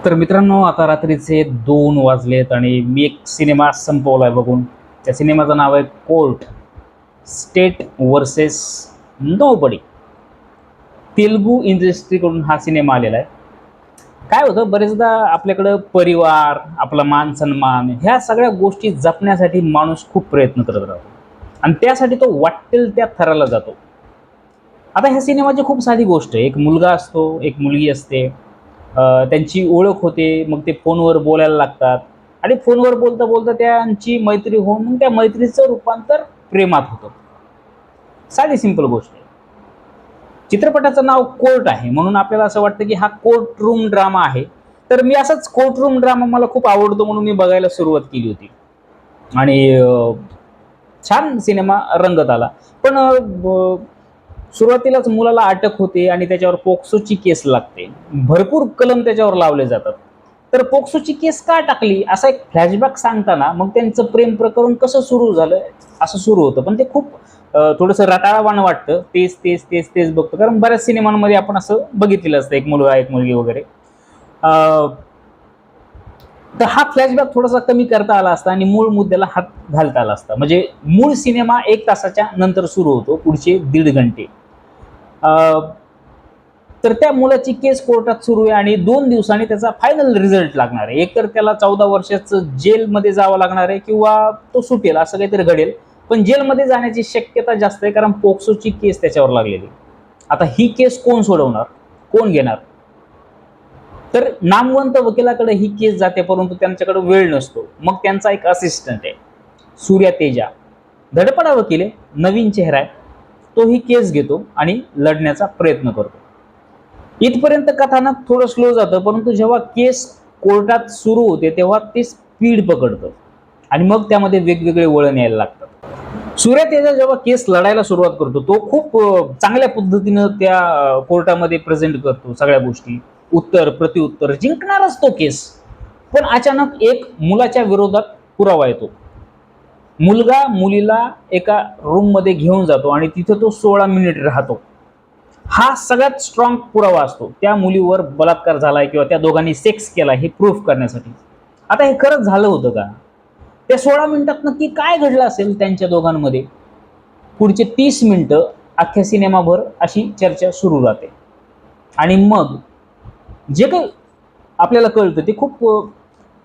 तर मित्रांनो, आता रात्रीचे 2 वाजलेत आणि मी एक सिनेमा संपवलाय बघून. त्या सिनेमाचं नाव आहे Court, State versus Nobody. Telugu इंडस्ट्रीकडून हा सिनेमा आलेला आहे. काय होतं, बरेचदा आपल्याकडं परिवार, आपला मान सन्मान ह्या सगळ्या गोष्टी जपण्यासाठी माणूस खूप प्रयत्न करत राहतो आणि त्यासाठी तो वाट्टेल त्या थराला जातो. आता ह्या सिनेमाची खूप साधी गोष्ट आहे. एक मुलगा असतो, एक मुलगी असते. त्यांची ओळख होते, मग ते फोनवर बोलायला लागतात आणि फोनवर बोलता बोलता त्यांची मैत्री होऊन मग त्या मैत्रीचं रूपांतर प्रेमात होतं. साधी सिंपल गोष्ट आहे. चित्रपटाचं नाव कोर्ट आहे म्हणून आपल्याला असं वाटतं की हा कोर्ट रूम ड्रामा आहे. तर मी असाच कोर्ट रूम ड्रामा मला खूप आवडतो म्हणून मी बघायला सुरुवात केली होती आणि छान सिनेमा रंगत आला. पण सुरुवातीलाच मुलाला अटक होते आणि त्याच्यावर पोक्सोची केस लागते. भरपूर कलम त्याच्यावर लावले जातात. तर पोक्सोची केस का टाकली असा एक फ्लॅशबॅक सांगताना मग त्यांचं प्रेम प्रकरण कसं सुरू झालं असं सुरू होतं. पण ते खूप थोडंसं रटाळवाणं वाटतं. तेच, तेच, तेच, तेच बघतो. कारण बऱ्याच सिनेमांमध्ये आपण असं बघितलेलं असतं, एक मुलगा, एक मुलगी वगैरे. अ, तर हा फ्लॅशबॅक थोडासा कमी करता आला असता आणि मूळ मुद्द्याला हात घालता आला असता. म्हणजे मूळ सिनेमा 1 तासाच्या नंतर सुरू होतो, पुढचे 1.5 घंटे. अ, तर त्या मुलाची केस कोर्टात सुरू आहे आणि 2 दिवसांनी त्याचा फायनल रिझल्ट लागणार आहे. एकतर त्याला 14 वर्षाचं जेलमध्ये जावं लागणार आहे किंवा तो सुटेल, असं काहीतरी घडेल. पण जेलमध्ये जाण्याची शक्यता जास्त आहे, कारण पोक्सोची केस त्याच्यावर लागलेली. आता ही केस कोण सोडवणार? कोण घेणार? तर नामवंत वकिलाकडे ही केस जाते, परंतु त्यांच्याकडे वेळ नसतो. मग त्यांचा एक असिस्टंट आहे, सूर्या तेजा. धडपडा वकील आहे, नवीन चेहरा आहे. तो ही केस घेतो आणि लढण्याचा प्रयत्न करतो. इथपर्यंत कथानक थोडं स्लो जातं, परंतु जेव्हा केस कोर्टात सुरू होते तेव्हा ते स्पीड पकडतं आणि मग त्यामध्ये वेगवेगळे वळण यायला लागतात. सूर्या तेजा जेव्हा केस लढायला सुरुवात करतो, तो खूप चांगल्या पद्धतीनं त्या कोर्टामध्ये प्रेझेंट करतो सगळ्या गोष्टी. उत्तर, प्रत्युत्तर जिंकणारच तो केस. पण अचानक एक मुलाच्या विरोधात पुरावा येतो. मुलगा मुलीला एका रूममध्ये घेऊन जातो आणि तिथे तो 16 मिनिट राहतो. हा सगळ्यात स्ट्रॉंग पुरावा असतो त्या मुलीवर बलात्कार झालाय किंवा त्या दोघांनी सेक्स केला हे प्रूफ करण्यासाठी. आता हे खरंच झालं होतं का? त्या 16 मिनिटात नक्की काय घडलं असेल त्यांच्या दोघांमध्ये? पुढचे 30 मिनिटं अख्ख्या सिनेमाभर अशी चर्चा सुरू राहते आणि मग जे काही आपल्याला कळतं ते खूप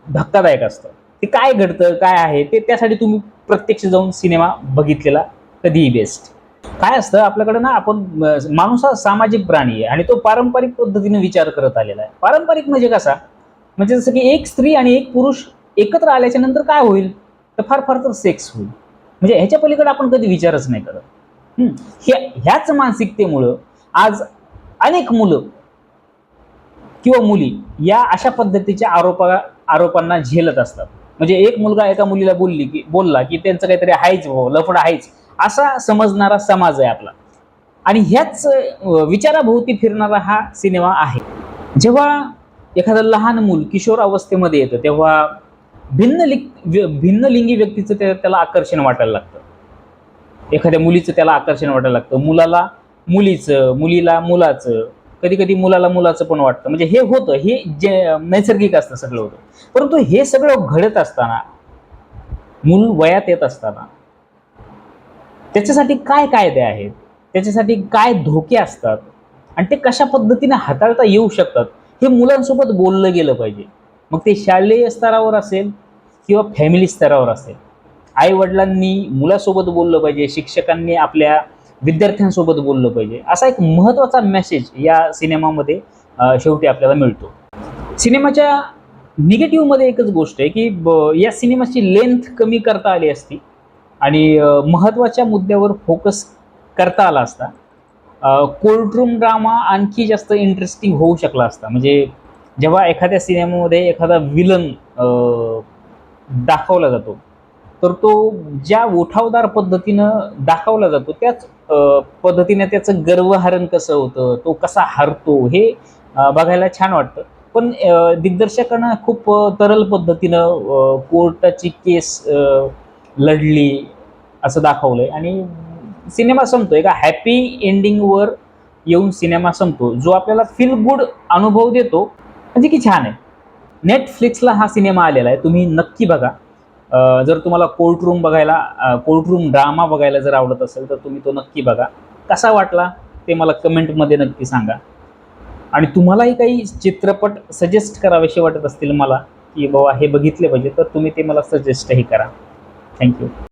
धक्कादायक असतं. ते काय घडतं, काय आहे ते, त्यासाठी तुम्ही प्रत्यक्ष जाऊन सिनेमा बघितलेला कधीही बेस्ट. काय असतं आपल्याकडे ना, आपण माणूस हा सामाजिक प्राणी आहे आणि तो पारंपरिक पद्धतीने विचार करत आलेला आहे. पारंपरिक म्हणजे कसा? म्हणजे जसं की एक स्त्री आणि एक पुरुष एकत्र आल्याच्या नंतर काय होईल? तर फार फार तर सेक्स होईल. म्हणजे ह्याच्या पलीकडे आपण कधी विचारच नाही करत. हं. ह्याच मानसिकतेमुळं आज अनेक मुलं किंवा मुली या अशा पद्धतीच्या आरोपांना झेलत असतात. म्हणजे एक मुलगा एका मुलीला बोलला की त्यांचं काहीतरी आहेच, लफडं आहेच, असा समजणारा समाज आहे आपला. आणि ह्याच विचाराभोवती फिरणारा हा सिनेमा आहे. जेव्हा एखादं लहान मूल किशोर अवस्थेमध्ये येतं, तेव्हा भिन्नलिंगी व्यक्तीचं त्याला आकर्षण वाटायला लागतं. एखाद्या मुलीचं त्याला आकर्षण वाटायला लागतं. मुलाला मुलीचं, मुलीला मुलाचं, कधी-कधी मुलाला मुलाचं पण वाटतं. म्हणजे हे होतं, हे जे नैसर्गिक असतं सगळं होतं. परंतु हे सगळं घडत असताना, मूल वयात येत असताना, त्याच्यासाठी काय कायदे आहेत? त्याच्यासाठी काय धोके असतात? आणि ते कशा पद्धतीने हाताळता येऊ शकतात? हे मुलांसोबत बोललं गेलं पाहिजे. मग ते शालेय स्तरावर असेल किंवा फॅमिली स्तरावर असेल. आई-वडिलांनी मुलासोबत बोललं पाहिजे, शिक्षकांनी आपल्या विद्यार्थ्यांसोबत बोललं पाहिजे. असा एक महत्त्वाचा मेसेज या सिनेमामध्ये शेवटी आपल्याला मिळतो. सिनेमाच्या निगेटिव्हमध्ये एकच गोष्ट आहे, की या सिनेमाची लेंथ कमी करता आली असती आणि महत्त्वाच्या मुद्द्यावर फोकस करता आला असता. कोर्टरूम ड्रामा आणखी जास्त इंटरेस्टिंग होऊ शकला असता. म्हणजे जेव्हा एखाद्या सिनेमामध्ये एखादा विलन दाखवला जातो, तर तो ज्या उठावदार पद्धतीनं दाखवला जातो, त्याच पद्धतीने त्याचं गर्वहरण कसं होतं, तो कसा हरतो, हे बघायला छान वाटतं. पण दिग्दर्शकानं खूप तरल पद्धतीनं कोर्टाची केस लढली असं दाखवलंय आणि सिनेमा संपतो. एका हॅपी एंडिंगवर येऊन सिनेमा संपतो, जो आपल्याला फील गुड अनुभव देतो, म्हणजे की छान आहे. नेटफ्लिक्सला हा सिनेमा आलेला आहे, तुम्ही नक्की बघा. जर तुम्हाला कोर्टरूम ड्रामा बघायला जर आवडत असेल तर तुम्ही तो नक्की बघा. कसा वाटला ते मला कमेंटमध्ये नक्की सांगा. आणि तुम्हालाही काही चित्रपट सजेस्ट करावेसे वाटत असतील मला, की बाबा हे बघितले पाहिजे, तर तुम्ही ते मला सजेस्टही करा. थँक्यू.